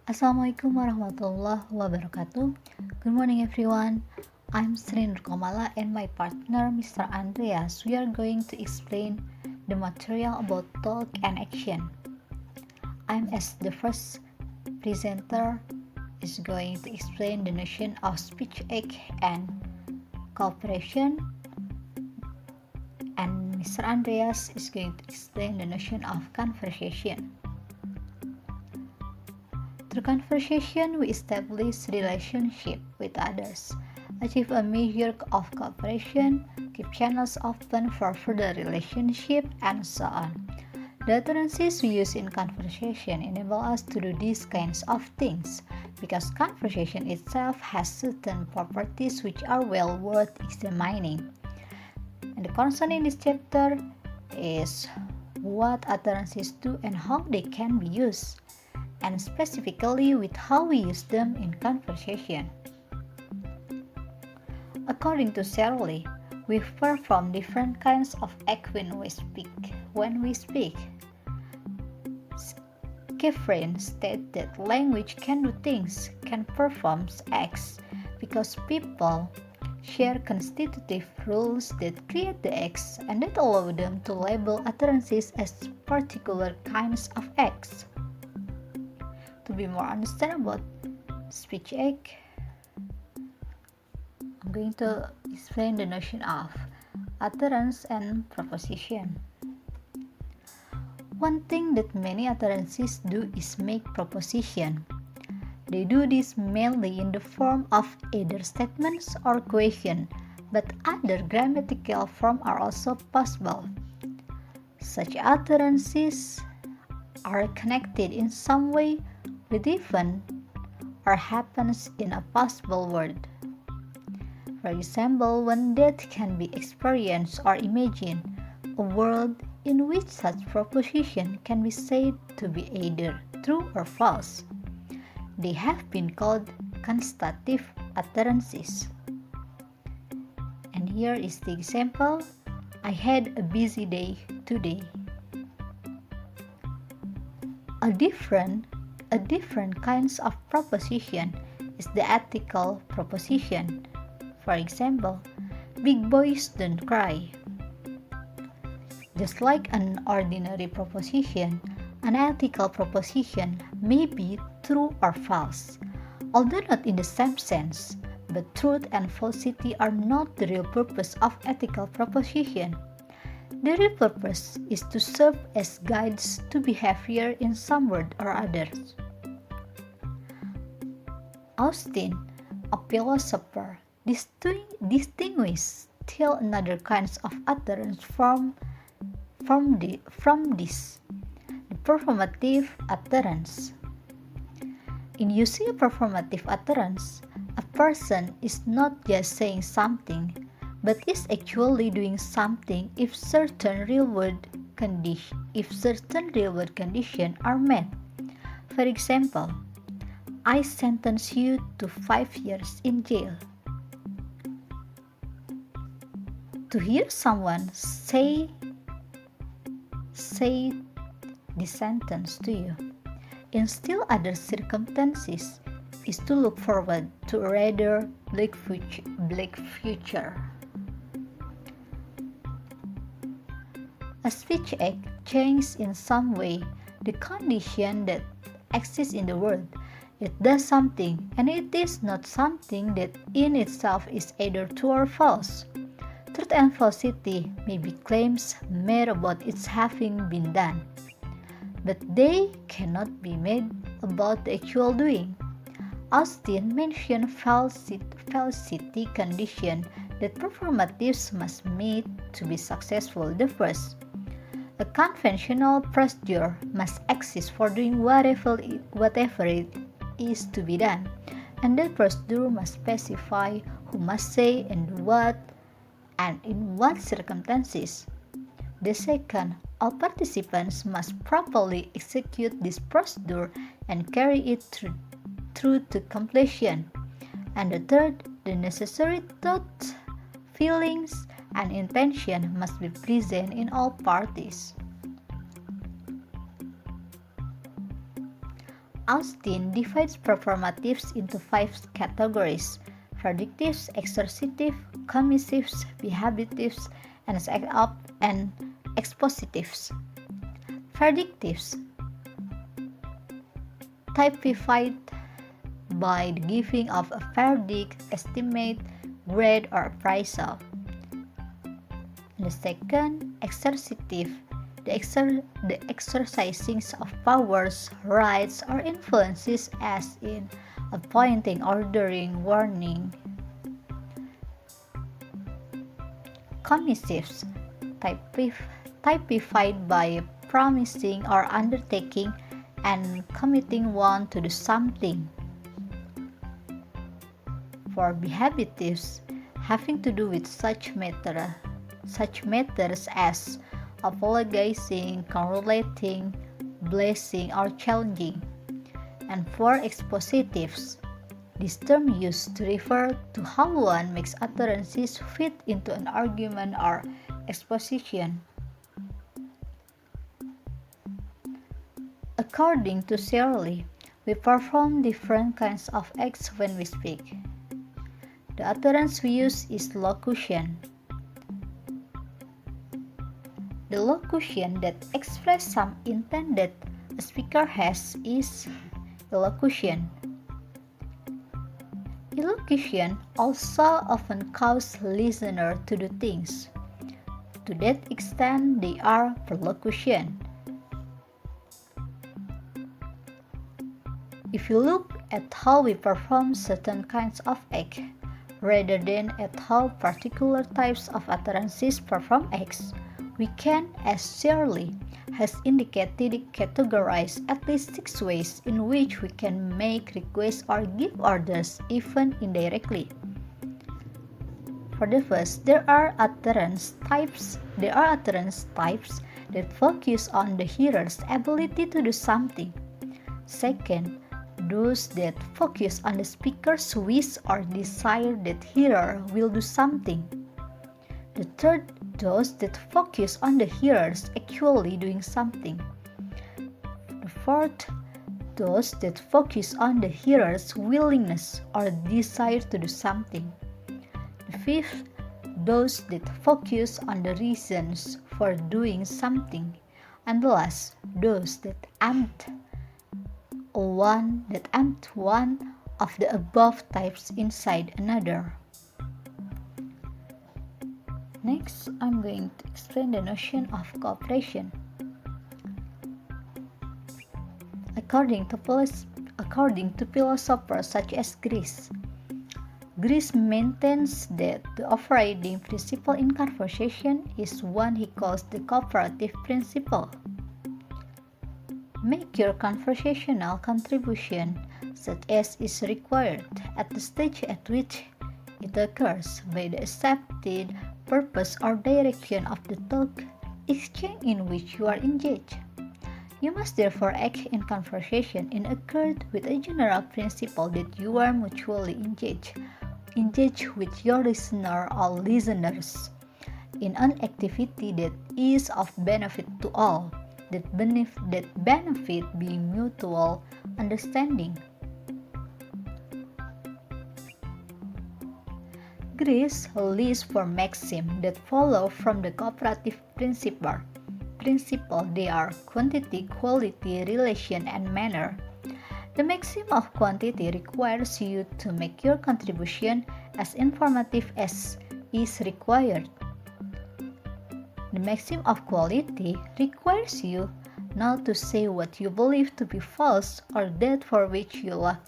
Assalamualaikum warahmatullahi wabarakatuh. Good morning everyone. I'm Srin Rukomala and my partner Mr. Andreas. We are going to explain the material about talk and action. I'm as the first presenter is going to explain the notion of speech act and cooperation, and Mr. Andreas is going to explain the notion of conversation. Through conversation, we establish relationship with others, achieve a measure of cooperation, keep channels open for further relationship, and so on. The utterances we use in conversation enable us to do these kinds of things because conversation itself has certain properties which are well worth examining. And the concern in this chapter is what utterances do and how they can be used, and specifically with how we use them in conversation. According to Shirley, we perform different kinds of act when we speak. Kefren stated that language can do things, can perform acts, because people share constitutive rules that create the acts and that allow them to label utterances as particular kinds of acts. To be more understand about speech act, I'm going to explain the notion of utterance and proposition. One thing that many utterances do is make proposition. They do this mainly in the form of either statements or question, but other grammatical forms are also possible. Such utterances are connected in some way with event or happens in a possible word. For example, when death can be experienced or imagined, a world in which such proposition can be said to be either true or false. They have been called constative utterances. And here is the example: I had a busy day today. A different kinds of proposition is the ethical proposition. For example, big boys don't cry. Just like an ordinary proposition, an ethical proposition may be true or false, although not in the same sense, but truth and falsity are not the real purpose of ethical proposition. The real purpose is to serve as guides to behavior in some word or others. Austin, a philosopher, distinguishes still another kinds of utterance from this, the performative utterance. In using a performative utterance, a person is not just saying something, but is actually doing something if certain real world conditions are met. For example, I sentence you to 5 years in jail. To hear someone say the sentence to you in still other circumstances is to look forward to a rather bleak future. A speech act changes in some way the condition that exists in the world. It does something, and it is not something that in itself is either true or false. Truth and falsity may be claims made about its having been done, but they cannot be made about the actual doing. Austin mentioned falsity condition that performatives must meet to be successful. The first, a conventional procedure must exist for doing whatever it is to be done, and that procedure must specify who must say and what and in what circumstances. The second, all participants must properly execute this procedure and carry it through to completion. And the third, the necessary thoughts, feelings, and intention must be present in all parties. Austin divides performatives into 5 categories: predictives, exercitive, commissives, behabitives, and expositives. Predictives, typified by the giving of a verdict, estimate, grade, or appraisal. And the second, exercitive, the exercising of powers, rights, or influences, as in appointing, ordering, warning. Commissives, typified by promising or undertaking and committing one to do something. For behabitives, having to do with such matters as apologizing, congratulating, blessing, or challenging. And for expositives, this term used to refer to how one makes utterances fit into an argument or exposition. According to Shirley, we perform different kinds of acts when we speak. The utterance we use is locution. The locution that expresses some intent that a speaker has is elocution. Elocution also often causes listeners to do things. To that extent, they are perlocution. If you look at how we perform certain kinds of acts, rather than at how particular types of utterances perform acts, we can, as Shirley has indicated, categorize at least 6 ways in which we can make requests or give orders, even indirectly. For the first, there are utterance types that focus on the hearer's ability to do something. Second, those that focus on the speaker's wish or desire that hearer will do something. The third, those that focus on the hearers actually doing something. The fourth, those that focus on the hearer's willingness or desire to do something. The fifth, those that focus on the reasons for doing something. And the last, those that empt one of the above types inside another. Next, I'm going to explain the notion of cooperation. According to philosophers such as Greece maintains that the overriding principle in conversation is one he calls the cooperative principle. Make your conversational contribution such as is required at the stage at which it occurs by the accepted purpose or direction of the talk exchange in which you are engaged. You must therefore act in conversation in accord with a general principle that you are mutually engaged with your listener or listeners in an activity that is of benefit to all, that benefit being mutual understanding. Greece lists for maxims that follow from the cooperative principle. They are quantity, quality, relation, and manner. The maxim of quantity requires you to make your contribution as informative as is required. The maxim of quality requires you not to say what you believe to be false or that for which you lack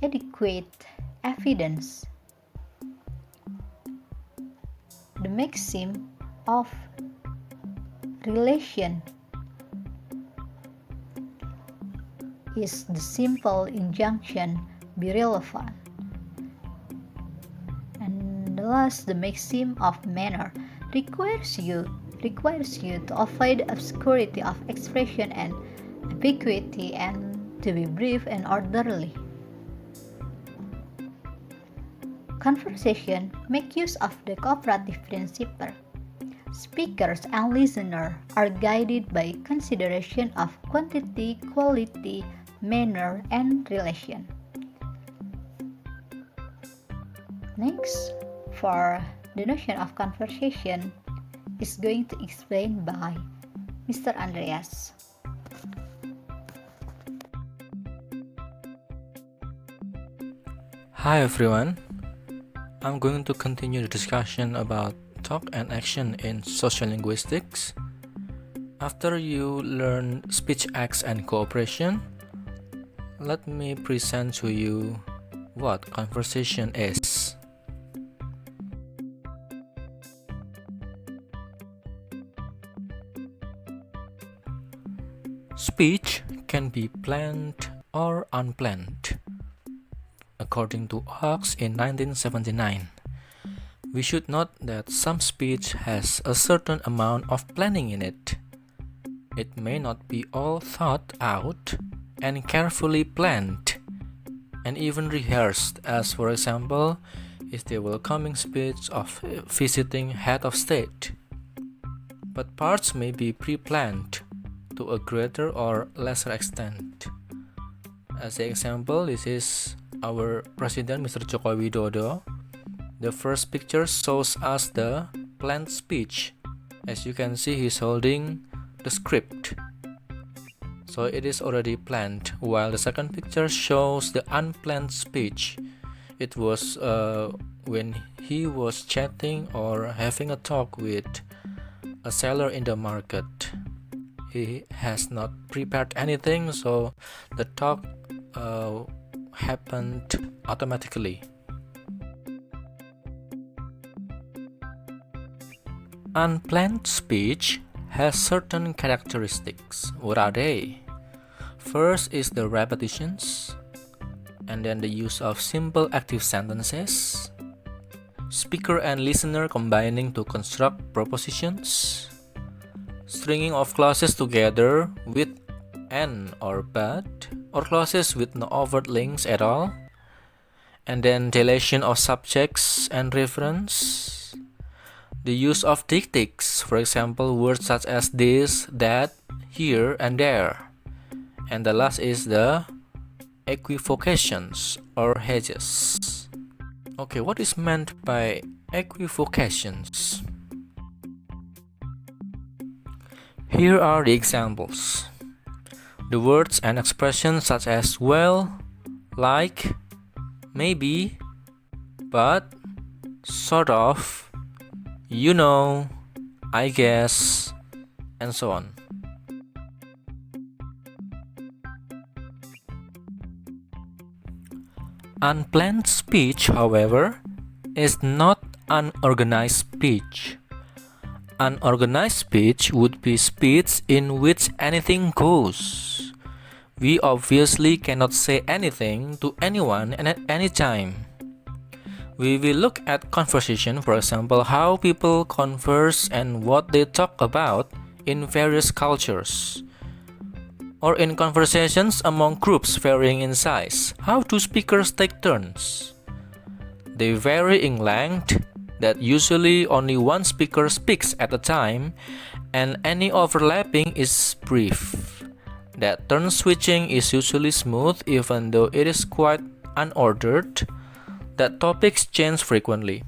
adequate evidence. The maxim of relation is the simple injunction, be relevant. And the last, the maxim of manner requires you to avoid obscurity of expression and ambiguity and to be brief and orderly. Conversation make use of the cooperative principle. Speakers and listeners are guided by consideration of quantity, quality, manner, and relation. Next, for the notion of conversation is going to explained by Mr. Andreas. Hi everyone, I'm going to continue the discussion about talk and action in social linguistics. After you learn speech acts and cooperation, let me present to you what conversation is. Speech can be planned or unplanned. According to Hawks in 1979, we should note that some speech has a certain amount of planning in it. It may not be all thought out and carefully planned and even rehearsed, as for example, is the welcoming speech of a visiting head of state. But parts may be pre-planned to a greater or lesser extent. As an example, this is our President, Mr. Joko Widodo. The first picture shows us the planned speech. As you can see, he's holding the script. So it is already planned, while the second picture shows the unplanned speech. It was when he was chatting or having a talk with a seller in the market. He has not prepared anything, so the talk happened automatically. Unplanned speech has certain characteristics. What are they? First is the repetitions, and then the use of simple active sentences, speaker and listener combining to construct propositions, stringing of clauses together with and or but, or clauses with no overt links at all, and then deletion of subjects and reference, the use of dictics, for example, words such as this, that, here, and there, and the last is the equivocations or hedges. Okay, what is meant by equivocations? Here are the examples. The words and expressions such as well, like, maybe, but, sort of, you know, I guess, and so on. Unplanned speech, however, is not unorganized speech. Unorganized speech would be speech in which anything goes. We obviously cannot say anything to anyone and at any time. We will look at conversation, for example, how people converse and what they talk about in various cultures. Or in conversations among groups varying in size, how do speakers take turns? They vary in length, that usually only one speaker speaks at a time, and any overlapping is brief. That turn switching is usually smooth even though it is quite unordered, that topics change frequently.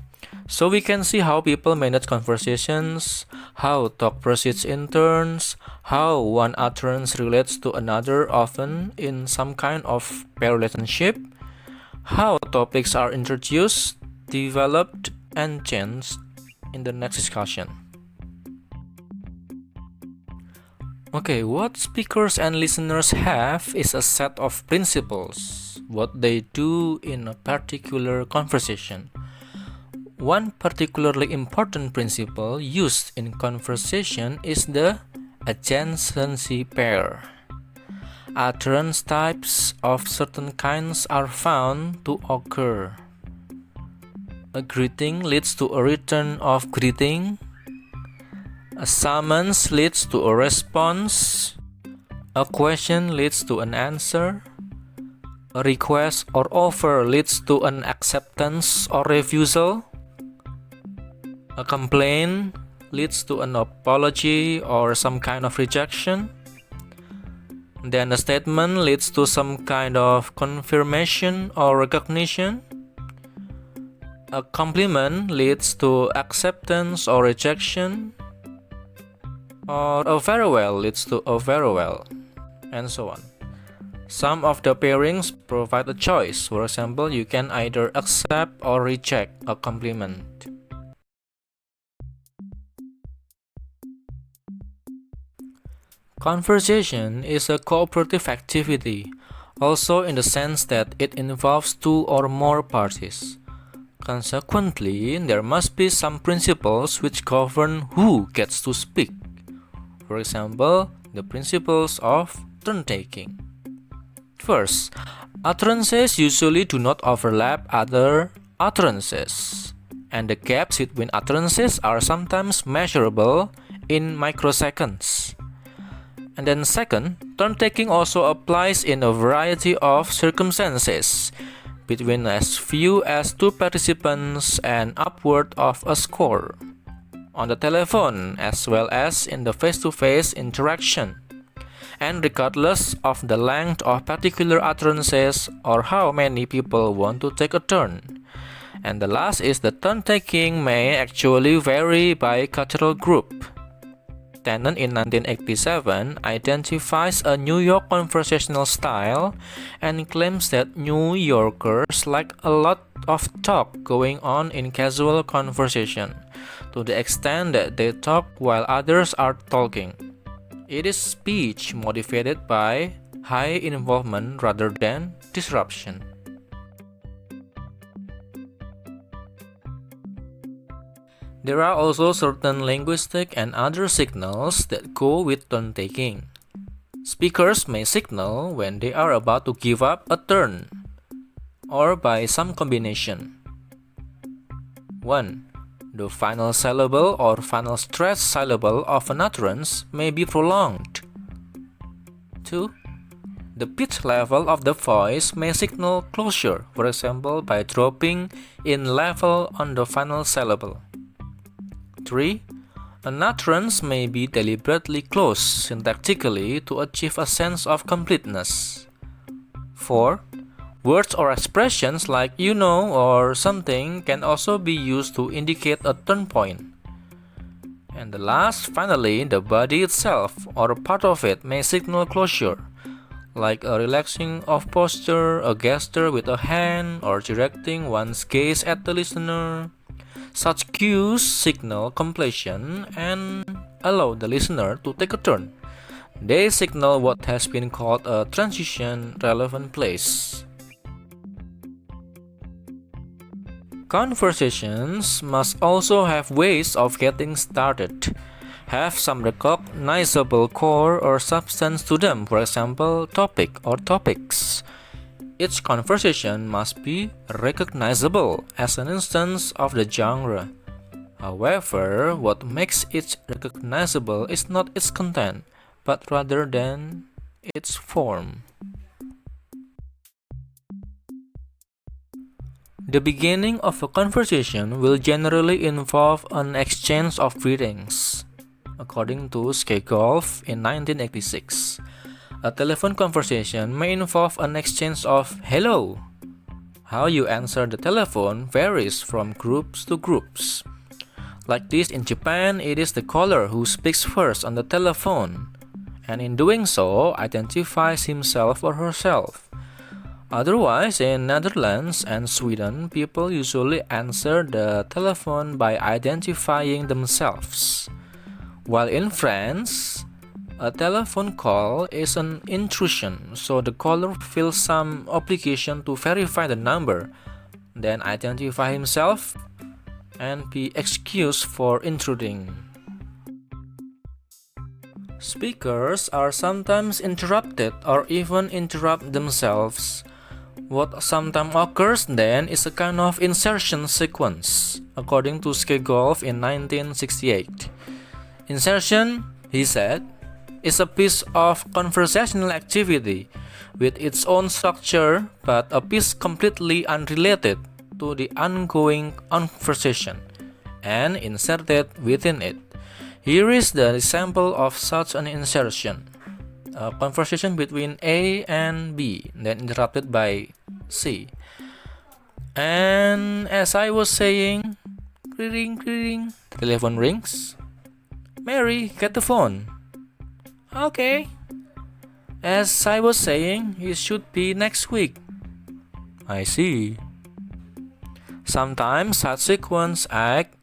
So we can see how people manage conversations, how talk proceeds in turns, how one utterance relates to another often in some kind of pair relationship, how topics are introduced, developed, and changed in the next discussion. Okay, what speakers and listeners have is a set of principles, what they do in a particular conversation. One particularly important principle used in conversation is the adjacency pair. Utterance types of certain kinds are found to occur. A greeting leads to a return of greeting. A summons leads to a response. A question leads to an answer. A request or offer leads to an acceptance or refusal. A complaint leads to an apology or some kind of rejection. Then a statement leads to some kind of confirmation or recognition. A compliment leads to acceptance or rejection. Or a very well leads to a very well, and so on. Some of the pairings provide a choice. For example, you can either accept or reject a compliment. Conversation is a cooperative activity, also in the sense that it involves two or more parties. Consequently, there must be some principles which govern who gets to speak. For example, the principles of turn-taking. First, utterances usually do not overlap other utterances, and the gaps between utterances are sometimes measurable in microseconds. And then second, turn-taking also applies in a variety of circumstances, between as few as two participants and upward of a score, on the telephone as well as in the face-to-face interaction, and regardless of the length of particular utterances or how many people want to take a turn. And the last is the turn-taking may actually vary by cultural group. Tennant in 1987 identifies a New York conversational style and claims that New Yorkers like a lot of talk going on in casual conversation, to the extent that they talk while others are talking. It is speech motivated by high involvement rather than disruption. There are also certain linguistic and other signals that go with turn-taking. Speakers may signal when they are about to give up a turn, or by some combination. 1. The final syllable or final stressed syllable of an utterance may be prolonged. 2. The pitch level of the voice may signal closure, for example by dropping in level on the final syllable. 3. An utterance may be deliberately closed syntactically to achieve a sense of completeness. 4. Words or expressions like you know or something can also be used to indicate a turn point. And the last, finally, the body itself or a part of it may signal closure, like a relaxing of posture, a gesture with a hand, or directing one's gaze at the listener. Such cues signal completion and allow the listener to take a turn. They signal what has been called a transition relevant place. Conversations must also have ways of getting started, have some recognizable core or substance to them, for example, topic or topics. Each conversation must be recognizable as an instance of the genre. However, what makes it recognizable is not its content, but rather than its form. The beginning of a conversation will generally involve an exchange of greetings, according to Skegolf in 1986. A telephone conversation may involve an exchange of hello. How you answer the telephone varies from groups to groups. Like this, in Japan, it is the caller who speaks first on the telephone, and in doing so, identifies himself or herself. Otherwise, in Netherlands and Sweden, people usually answer the telephone by identifying themselves. While in France, a telephone call is an intrusion, so the caller feels some obligation to verify the number, then identify himself, and be excused for intruding. Speakers are sometimes interrupted or even interrupt themselves. What sometimes occurs then is a kind of insertion sequence, according to Skegolf in 1968. Insertion, he said, is a piece of conversational activity with its own structure, but a piece completely unrelated to the ongoing conversation and inserted within it. Here is the example of such an insertion. a conversation between A and B, then interrupted by C. And as I was saying, ring, ring, the telephone rings. Mary, get the phone. Okay. As I was saying, it should be next week. I see. Sometimes such sequence act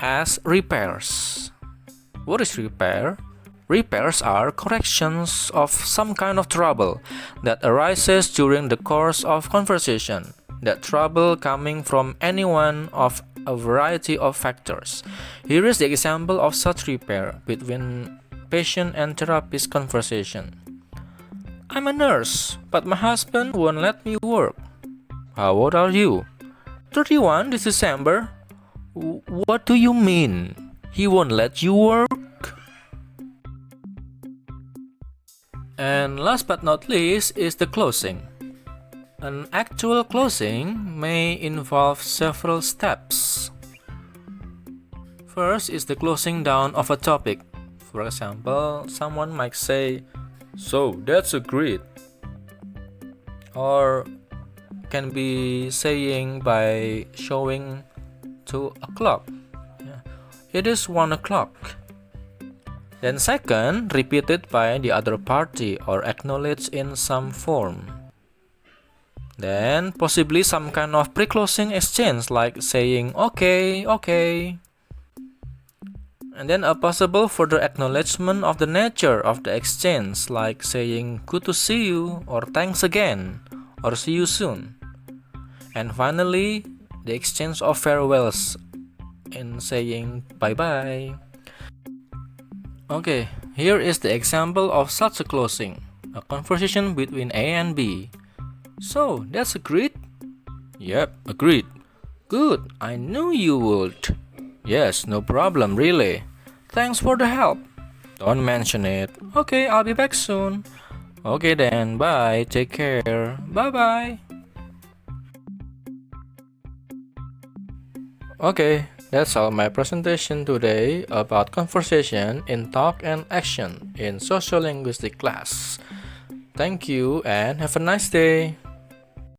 as repairs. What is repair? Repairs are corrections of some kind of trouble that arises during the course of conversation. That trouble coming from any one of a variety of factors. Here is the example of such repair between patient and therapist conversation. I'm a nurse, but my husband won't let me work. How old are you? 31 this December. What do you mean? He won't let you work? And last but not least is the closing. An actual closing may involve several steps. First is the closing down of a topic. For example, someone might say, "So that's agreed." Or can be saying by showing to a clock. It is 1 o'clock. Then second, repeated by the other party or acknowledged in some form. Then possibly some kind of pre-closing exchange like saying okay, okay. And then a possible further acknowledgement of the nature of the exchange like saying good to see you or thanks again or see you soon. And finally, the exchange of farewells in saying bye-bye. Okay, here is the example of such a closing. A conversation between A and B. So, that's agreed? Yep, agreed. Good, I knew you would. Yes, no problem, really. Thanks for the help. Don't mention it. Okay, I'll be back soon. Okay then, bye, take care. Bye-bye. Okay, that's all my presentation today about conversation in talk and action in sociolinguistic class. Thank you and have a nice day.